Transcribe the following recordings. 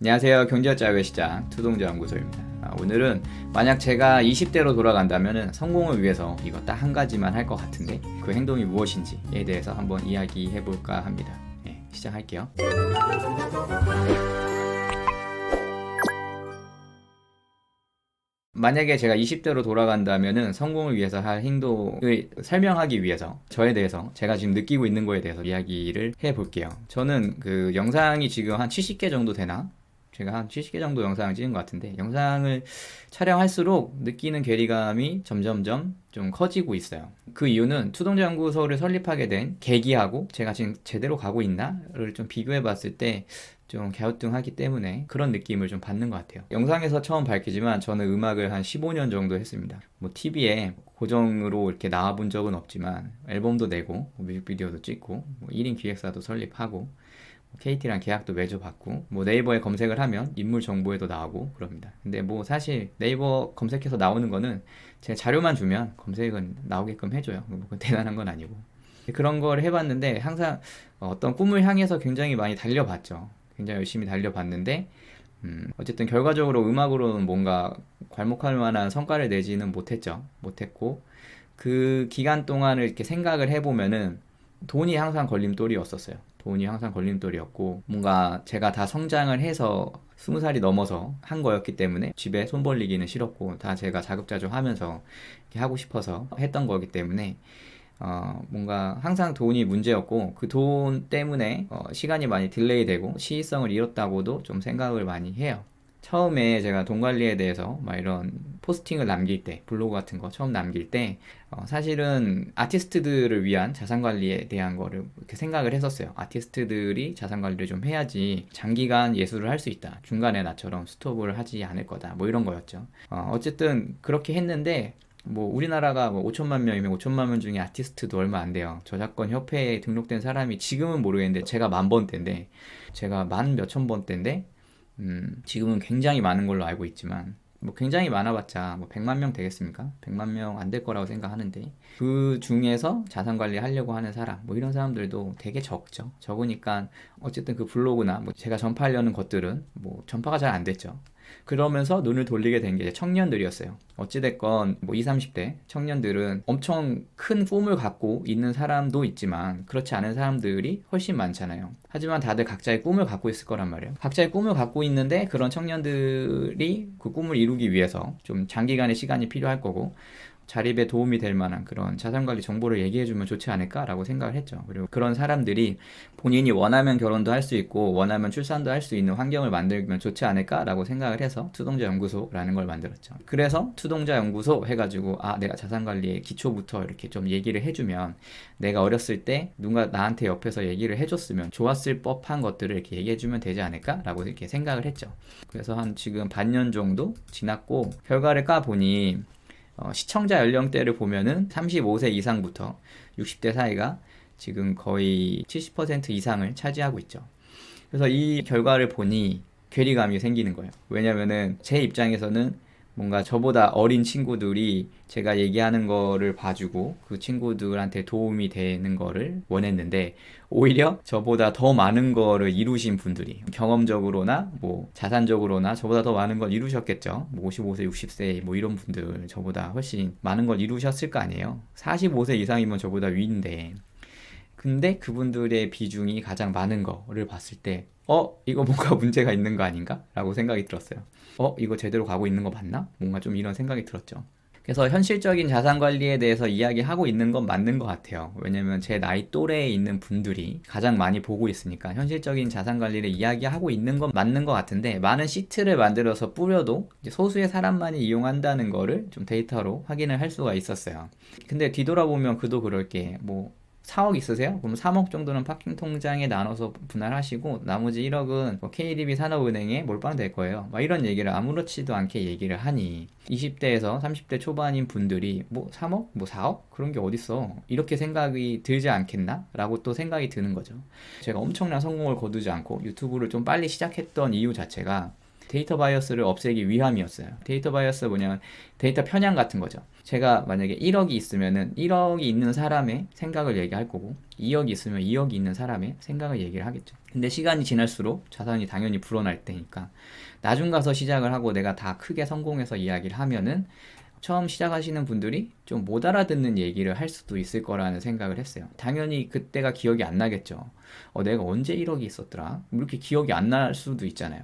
안녕하세요. 경제자유의 시장 투동자 연구소입니다. 오늘은 만약 제가 20대로 돌아간다면 성공을 위해서 이거 딱 한 가지만 할 것 같은데 그 행동이 무엇인지에 대해서 한번 이야기해 볼까 합니다. 시작할게요. 만약에 제가 20대로 돌아간다면 성공을 위해서 할 행동을 설명하기 위해서 저에 대해서 제가 지금 느끼고 있는 거에 대해서 이야기를 해 볼게요. 저는 그 영상이 지금 한 70개 정도 되나? 제가 한 70개 정도 영상을 찍은 것 같은데 영상을 촬영할수록 느끼는 괴리감이 점점점 좀 커지고 있어요. 그 이유는 투동자 연구소를 설립하게 된 계기하고 제가 지금 제대로 가고 있나를 좀 비교해 봤을 때 좀 갸우뚱하기 때문에 그런 느낌을 좀 받는 것 같아요. 영상에서 처음 밝히지만 저는 음악을 한 15년 정도 했습니다. 뭐 TV에 고정으로 이렇게 나와 본 적은 없지만 앨범도 내고 뮤직비디오도 찍고 1인 기획사도 설립하고 KT랑 계약도 맺어봤고 뭐 네이버에 검색을 하면 인물 정보에도 나오고 그럽니다. 근데 뭐 사실 네이버 검색해서 나오는 거는 제가 자료만 주면 검색은 나오게끔 해줘요. 뭐 대단한 건 아니고 그런 걸 해봤는데 항상 어떤 꿈을 향해서 굉장히 많이 달려봤죠. 굉장히 열심히 달려봤는데 어쨌든 결과적으로 음악으로는 뭔가 괄목할 만한 성과를 내지는 못했고 그 기간 동안을 이렇게 생각을 해보면은 돈이 항상 걸림돌이었었어요. 돈이 항상 걸림돌이었고 뭔가 제가 다 성장을 해서 20살이 넘어서 한 거였기 때문에 집에 손 벌리기는 싫었고 다 제가 자급자족 하면서 이렇게 하고 싶어서 했던 거기 때문에 뭔가 항상 돈이 문제였고 그 돈 때문에 시간이 많이 딜레이 되고 시의성을 잃었다고도 좀 생각을 많이 해요. 처음에 제가 돈 관리에 대해서 막 이런 포스팅을 남길 때 블로그 같은 거 처음 남길 때 사실은 아티스트들을 위한 자산 관리에 대한 거를 이렇게 생각을 했었어요. 아티스트들이 자산 관리를 좀 해야지 장기간 예술을 할 수 있다. 중간에 나처럼 스톱을 하지 않을 거다. 뭐 이런 거였죠. 어쨌든 그렇게 했는데 뭐 우리나라가 뭐 5천만 명이면 5천만 명 중에 아티스트도 얼마 안 돼요. 저작권 협회에 등록된 사람이 지금은 모르겠는데 제가 10,000번대인데 제가 만 몇천 번대인데 지금은 굉장히 많은 걸로 알고 있지만 뭐 굉장히 많아봤자 뭐 100만 명 되겠습니까? 100만 명 안 될 거라고 생각하는데 그 중에서 자산 관리 하려고 하는 사람 뭐 이런 사람들도 되게 적죠. 적으니까 어쨌든 그 블로그나 뭐 제가 전파하려는 것들은 뭐 전파가 잘 안 됐죠. 그러면서 눈을 돌리게 된 게 청년들이었어요. 어찌됐건 뭐 20, 30대 청년들은 엄청 큰 꿈을 갖고 있는 사람도 있지만 그렇지 않은 사람들이 훨씬 많잖아요. 하지만 다들 각자의 꿈을 갖고 있을 거란 말이에요. 각자의 꿈을 갖고 있는데 그런 청년들이 그 꿈을 이루기 위해서 좀 장기간의 시간이 필요할 거고 자립에 도움이 될 만한 그런 자산관리 정보를 얘기해주면 좋지 않을까라고 생각을 했죠. 그리고 그런 사람들이 본인이 원하면 결혼도 할 수 있고 원하면 출산도 할 수 있는 환경을 만들면 좋지 않을까라고 생각을 해서 투동자 연구소라는 걸 만들었죠. 그래서 투동자 연구소 해가지고 내가 자산관리의 기초부터 이렇게 좀 얘기를 해주면 내가 어렸을 때 누가 나한테 옆에서 얘기를 해줬으면 좋았을 법한 것들을 이렇게 얘기해주면 되지 않을까라고 이렇게 생각을 했죠. 그래서 한 지금 반년 정도 지났고 결과를 까보니 시청자 연령대를 보면은 35세 이상부터 60대 사이가 지금 거의 70% 이상을 차지하고 있죠. 그래서 이 결과를 보니 괴리감이 생기는 거예요. 왜냐면은 제 입장에서는 뭔가 저보다 어린 친구들이 제가 얘기하는 거를 봐주고 그 친구들한테 도움이 되는 거를 원했는데 오히려 저보다 더 많은 거를 이루신 분들이 경험적으로나 뭐 자산적으로나 저보다 더 많은 걸 이루셨겠죠. 뭐 55세, 60세 뭐 이런 분들 저보다 훨씬 많은 걸 이루셨을 거 아니에요. 45세 이상이면 저보다 위인데 근데 그분들의 비중이 가장 많은 거를 봤을 때 이거 뭔가 문제가 있는 거 아닌가? 라고 생각이 들었어요. 이거 제대로 가고 있는 거 맞나? 뭔가 좀 이런 생각이 들었죠. 그래서 현실적인 자산 관리에 대해서 이야기하고 있는 건 맞는 것 같아요. 왜냐면 제 나이 또래에 있는 분들이 가장 많이 보고 있으니까 현실적인 자산 관리를 이야기하고 있는 건 맞는 것 같은데 많은 시트를 만들어서 뿌려도 이제 소수의 사람만이 이용한다는 거를 좀 데이터로 확인을 할 수가 있었어요. 근데 뒤돌아보면 그도 그럴 게 뭐 4억 있으세요? 그럼 3억 정도는 파킹 통장에 나눠서 분할하시고 나머지 1억은 뭐 KDB 산업은행에 몰빵될 거예요. 막 이런 얘기를 아무렇지도 않게 얘기를 하니 20대에서 30대 초반인 분들이 뭐 3억? 뭐 4억? 그런 게 어딨어. 이렇게 생각이 들지 않겠나? 라고 또 생각이 드는 거죠. 제가 엄청난 성공을 거두지 않고 유튜브를 좀 빨리 시작했던 이유 자체가 데이터 바이어스를 없애기 위함이었어요. 데이터 바이어스가 뭐냐면 데이터 편향 같은 거죠. 제가 만약에 1억이 있으면은 1억이 있는 사람의 생각을 얘기할 거고 2억이 있으면 2억이 있는 사람의 생각을 얘기를 하겠죠. 근데 시간이 지날수록 자산이 당연히 불어날 때니까 나중 가서 시작을 하고 내가 다 크게 성공해서 이야기를 하면은 처음 시작하시는 분들이 좀 못 알아듣는 얘기를 할 수도 있을 거라는 생각을 했어요. 당연히 그때가 기억이 안 나겠죠. 내가 언제 1억이 있었더라? 이렇게 기억이 안 날 수도 있잖아요.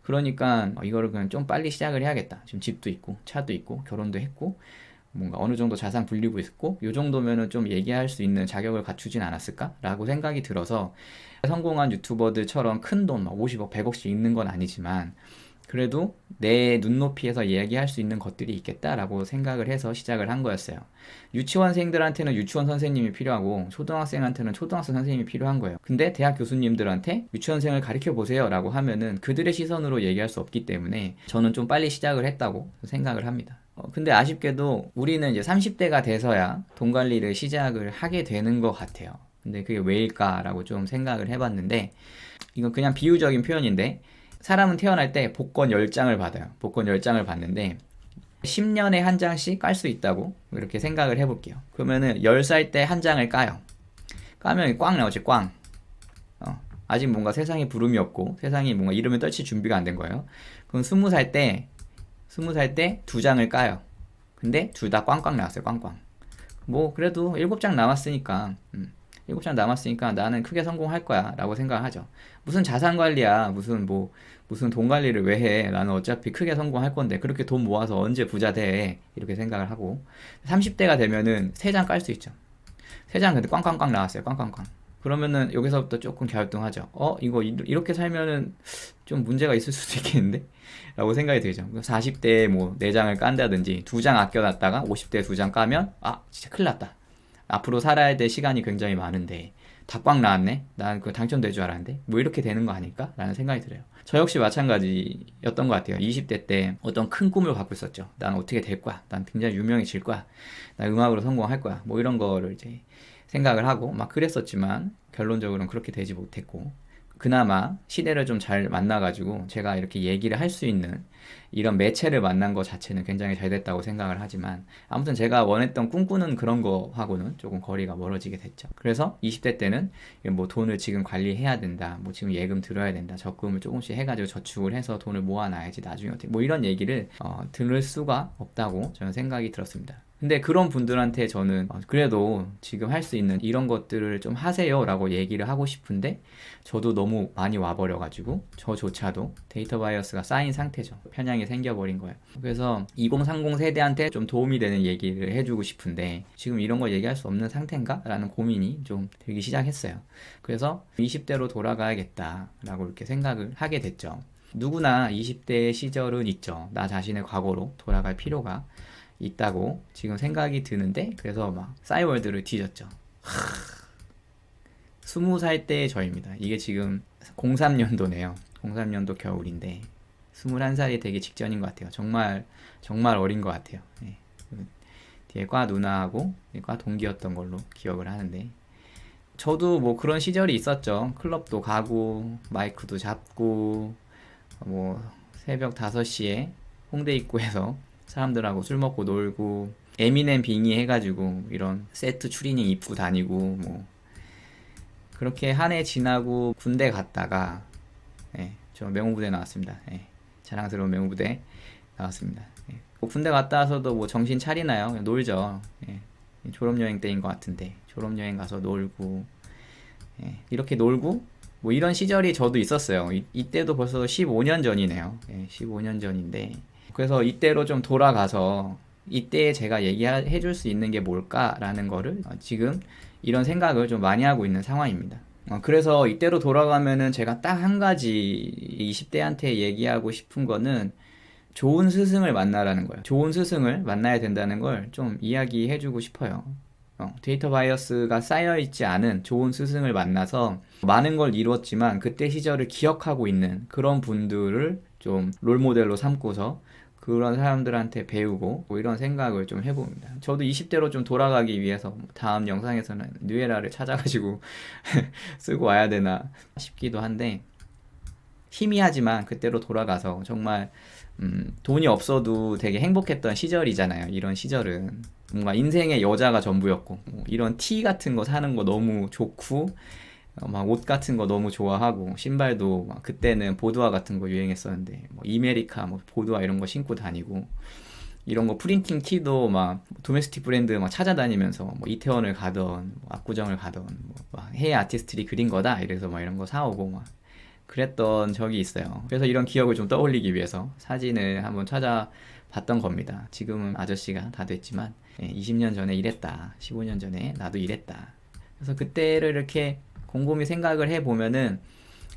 그러니까 이거를 그냥 좀 빨리 시작을 해야겠다. 지금 집도 있고 차도 있고 결혼도 했고 뭔가 어느 정도 자산 불리고 있고 요 정도면은 좀 얘기할 수 있는 자격을 갖추진 않았을까? 라고 생각이 들어서 성공한 유튜버들처럼 큰 돈, 막 50억, 100억씩 있는 건 아니지만 그래도 내 눈높이에서 얘기할 수 있는 것들이 있겠다라고 생각을 해서 시작을 한 거였어요. 유치원생들한테는 유치원 선생님이 필요하고 초등학생한테는 초등학생 선생님이 필요한 거예요. 근데 대학 교수님들한테 유치원생을 가르쳐 보세요 라고 하면은 그들의 시선으로 얘기할 수 없기 때문에 저는 좀 빨리 시작을 했다고 생각을 합니다. 근데 아쉽게도 우리는 이제 30대가 돼서야 돈 관리를 시작을 하게 되는 것 같아요. 근데 그게 왜일까라고 좀 생각을 해봤는데 이건 그냥 비유적인 표현인데 사람은 태어날 때 복권 10장을 받아요. 복권 10장을 받는데 10년에 한 장씩 깔 수 있다고 이렇게 생각을 해볼게요. 그러면은 10살 때 한 장을 까요. 까면 꽝 나오지, 꽝. 아직 뭔가 세상에 부름이 없고 세상이 뭔가 이름을 떨칠 준비가 안 된 거예요. 그럼 20살 때 2장을 까요. 근데 둘 다 꽝꽝 나왔어요, 꽝꽝. 뭐 그래도 7장 남았으니까 7장 남았으니까 나는 크게 성공할 거야 라고 생각하죠. 무슨 자산 관리야, 무슨 돈 관리를 왜 해? 나는 어차피 크게 성공할 건데 그렇게 돈 모아서 언제 부자 돼? 이렇게 생각을 하고 30대가 되면은 3장 깔 수 있죠. 3장 근데 꽝꽝꽝 나왔어요. 꽝꽝꽝. 그러면은 여기서부터 조금 갸우뚱하죠. 이거 이렇게 살면은 좀 문제가 있을 수도 있겠는데? 라고 생각이 들죠. 40대에 뭐 4장을 깐다든지 2장 아껴놨다가 50대에 2장 까면 진짜 큰일 났다. 앞으로 살아야 될 시간이 굉장히 많은데 다 꽝 나왔네? 난 그거 당첨될 줄 알았는데? 뭐 이렇게 되는 거 아닐까? 라는 생각이 들어요. 저 역시 마찬가지였던 것 같아요. 20대 때 어떤 큰 꿈을 갖고 있었죠. 난 어떻게 될 거야? 난 굉장히 유명해질 거야. 난 음악으로 성공할 거야. 뭐 이런 거를 이제 생각을 하고 막 그랬었지만 결론적으로는 그렇게 되지 못했고 그나마 시대를 좀 잘 만나가지고 제가 이렇게 얘기를 할 수 있는 이런 매체를 만난 것 자체는 굉장히 잘 됐다고 생각을 하지만 아무튼 제가 원했던 꿈꾸는 그런 거하고는 조금 거리가 멀어지게 됐죠. 그래서 20대 때는 뭐 돈을 지금 관리해야 된다, 뭐 지금 예금 들어야 된다, 적금을 조금씩 해가지고 저축을 해서 돈을 모아놔야지 나중에 어떻게 뭐 이런 얘기를 들을 수가 없다고 저는 생각이 들었습니다. 근데 그런 분들한테 저는 그래도 지금 할 수 있는 이런 것들을 좀 하세요 라고 얘기를 하고 싶은데 저도 너무 많이 와버려가지고 저조차도 데이터 바이어스가 쌓인 상태죠. 편향이 생겨버린 거예요. 그래서 2030 세대한테 좀 도움이 되는 얘기를 해주고 싶은데 지금 이런 거 얘기할 수 없는 상태인가? 라는 고민이 좀 들기 시작했어요. 그래서 20대로 돌아가야겠다 라고 이렇게 생각을 하게 됐죠. 누구나 20대 시절은 있죠. 나 자신의 과거로 돌아갈 필요가 있다고 지금 생각이 드는데 그래서 막 싸이월드를 뒤졌죠. 20살 때의 저입니다. 이게 지금 03년도네요. 03년도 겨울인데 21살이 되기 직전인 것 같아요. 정말 어린 것 같아요. 네. 뒤에 과 누나하고 과 동기였던 걸로 기억을 하는데 저도 뭐 그런 시절이 있었죠. 클럽도 가고 마이크도 잡고 뭐 새벽 5시에 홍대 입구에서 사람들하고 술 먹고 놀고 에미넴 빙의 해가지고 이런 세트 추리닝 입고 다니고 뭐 그렇게 한 해 지나고 군대 갔다가 저 명호부대 나왔습니다. 자랑스러운 명호부대 나왔습니다. 군대 갔다 와서도 뭐 정신 차리나요? 그냥 놀죠. 졸업여행 때인 것 같은데 졸업여행 가서 놀고 이렇게 놀고 뭐 이런 시절이 저도 있었어요. 이때도 벌써 15년 전이네요. 15년 전인데 그래서 이때로 좀 돌아가서 이때 제가 얘기해 줄 수 있는 게 뭘까라는 거를 지금 이런 생각을 좀 많이 하고 있는 상황입니다. 그래서 이때로 돌아가면은 제가 딱 한 가지 20대한테 얘기하고 싶은 거는 좋은 스승을 만나라는 거예요. 좋은 스승을 만나야 된다는 걸 좀 이야기해 주고 싶어요. 데이터 바이어스가 쌓여있지 않은 좋은 스승을 만나서 많은 걸 이루었지만 그때 시절을 기억하고 있는 그런 분들을 좀 롤모델로 삼고서 그런 사람들한테 배우고 뭐 이런 생각을 좀 해봅니다. 저도 20대로 좀 돌아가기 위해서 다음 영상에서는 뉴에라를 찾아가지고 쓰고 와야 되나 싶기도 한데 희미하지만 그때로 돌아가서 정말 돈이 없어도 되게 행복했던 시절이잖아요. 이런 시절은 뭔가 인생의 여자가 전부였고 뭐 이런 티 같은 거 사는 거 너무 좋고 막 옷 같은 거 너무 좋아하고 신발도 막 그때는 보드화 같은 거 유행했었는데 뭐 이메리카 뭐 보드화 이런 거 신고 다니고 이런 거 프린팅 티도 막 도메스틱 브랜드 막 찾아다니면서 뭐 이태원을 가던 뭐 압구정을 가던 뭐막 해외 아티스트들이 그린 거다 이래서 막 이런 거 사오고 막 그랬던 적이 있어요. 그래서 이런 기억을 좀 떠올리기 위해서 사진을 한번 찾아봤던 겁니다. 지금은 아저씨가 다 됐지만 20년 전에 이랬다, 15년 전에 나도 이랬다. 그래서 그때를 이렇게 곰곰이 생각을 해보면은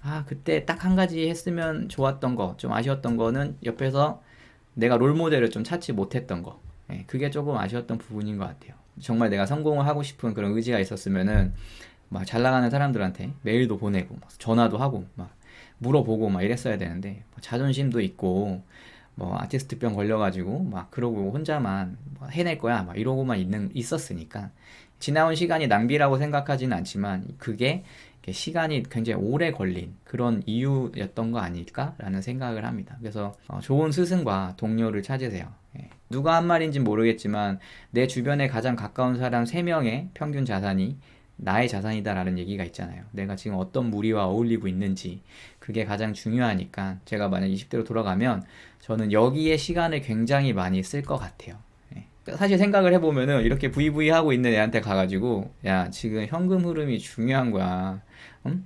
아 그때 딱 한 가지 했으면 좋았던 거, 좀 아쉬웠던 거는 옆에서 내가 롤 모델을 좀 찾지 못했던 거. 그게 조금 아쉬웠던 부분인 것 같아요. 정말 내가 성공을 하고 싶은 그런 의지가 있었으면은 막 잘 나가는 사람들한테 메일도 보내고 막 전화도 하고 막 물어보고 막 이랬어야 되는데 뭐 자존심도 있고 뭐 아티스트병 걸려가지고 막 그러고 혼자만 뭐 해낼 거야 막 이러고만 있었으니까 지나온 시간이 낭비라고 생각하지는 않지만 그게 시간이 굉장히 오래 걸린 그런 이유였던 거 아닐까라는 생각을 합니다. 그래서 좋은 스승과 동료를 찾으세요. 누가 한 말인지 모르겠지만 내 주변에 가장 가까운 사람 3명의 평균 자산이 나의 자산이다라는 얘기가 있잖아요. 내가 지금 어떤 무리와 어울리고 있는지 그게 가장 중요하니까 제가 만약 20대로 돌아가면 저는 여기에 시간을 굉장히 많이 쓸 것 같아요. 사실 생각을 해보면은 이렇게 부이부이 하고 있는 애한테 가가지고 야 지금 현금 흐름이 중요한 거야. 응?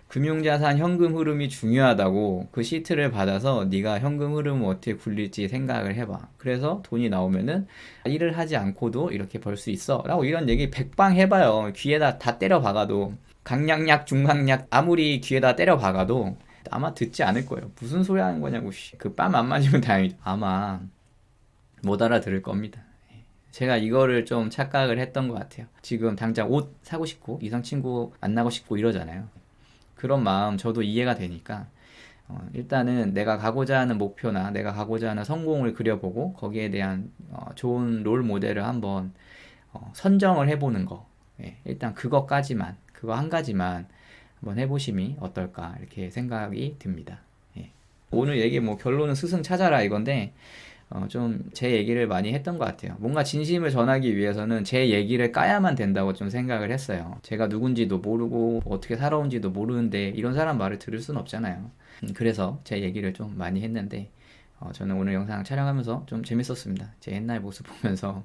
금융자산 현금 흐름이 중요하다고 그 시트를 받아서 네가 현금 흐름을 어떻게 굴릴지 생각을 해봐. 그래서 돈이 나오면은 일을 하지 않고도 이렇게 벌 수 있어 라고 이런 얘기 백방 해봐요. 귀에다 다 때려 박아도 강약약 중강약 아무리 귀에다 때려 박아도 아마 듣지 않을 거예요. 무슨 소리 하는 거냐고. 그 뺨 안 맞으면 다행이죠. 아마 못 알아들을 겁니다. 제가 이거를 좀 착각을 했던 것 같아요. 지금 당장 옷 사고 싶고 이성 친구 만나고 싶고 이러잖아요. 그런 마음 저도 이해가 되니까 일단은 내가 가고자 하는 목표나 내가 가고자 하는 성공을 그려보고 거기에 대한 좋은 롤 모델을 한번 선정을 해보는 거. 일단 그거까지만 그거 한 가지만 한번 해보심이 어떨까 이렇게 생각이 듭니다. 오늘 얘기 뭐 결론은 스승 찾아라 이건데 좀 제 얘기를 많이 했던 것 같아요. 뭔가 진심을 전하기 위해서는 제 얘기를 까야만 된다고 좀 생각을 했어요. 제가 누군지도 모르고 어떻게 살아온지도 모르는데 이런 사람 말을 들을 순 없잖아요. 그래서 제 얘기를 좀 많이 했는데 저는 오늘 영상 촬영하면서 좀 재밌었습니다. 제 옛날 모습 보면서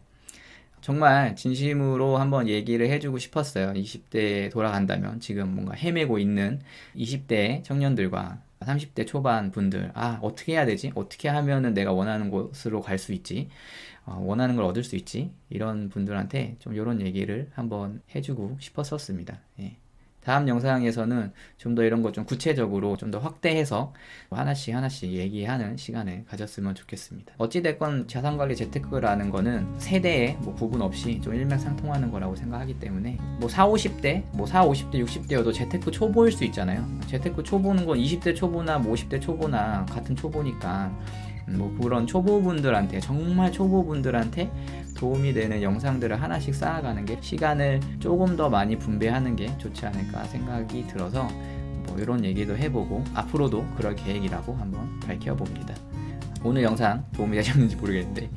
정말 진심으로 한번 얘기를 해주고 싶었어요. 20대에 돌아간다면 지금 뭔가 헤매고 있는 20대 청년들과 30대 초반 분들, 어떻게 해야 되지? 어떻게 하면은 내가 원하는 곳으로 갈 수 있지? 원하는 걸 얻을 수 있지? 이런 분들한테 좀 이런 얘기를 한번 해주고 싶었었습니다. 다음 영상에서는 좀 더 이런 거 좀 구체적으로 좀 더 확대해서 하나씩 얘기하는 시간을 가졌으면 좋겠습니다. 어찌됐건 자산관리 재테크라는 거는 세대에 뭐 구분 없이 좀 일맥상통하는 거라고 생각하기 때문에 뭐 40, 50대, 60대여도 재테크 초보일 수 있잖아요. 재테크 초보는 건 20대 초보나 뭐 50대 초보나 같은 초보니까 뭐 그런 초보분들한테 정말 초보분들한테 도움이 되는 영상들을 하나씩 쌓아가는 게 시간을 조금 더 많이 분배하는 게 좋지 않을까 생각이 들어서 뭐 이런 얘기도 해보고 앞으로도 그럴 계획이라고 한번 밝혀봅니다. 오늘 영상 도움이 되셨는지 모르겠는데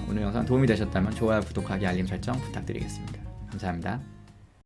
오늘 영상 도움이 되셨다면 좋아요, 구독하기, 알림 설정 부탁드리겠습니다. 감사합니다.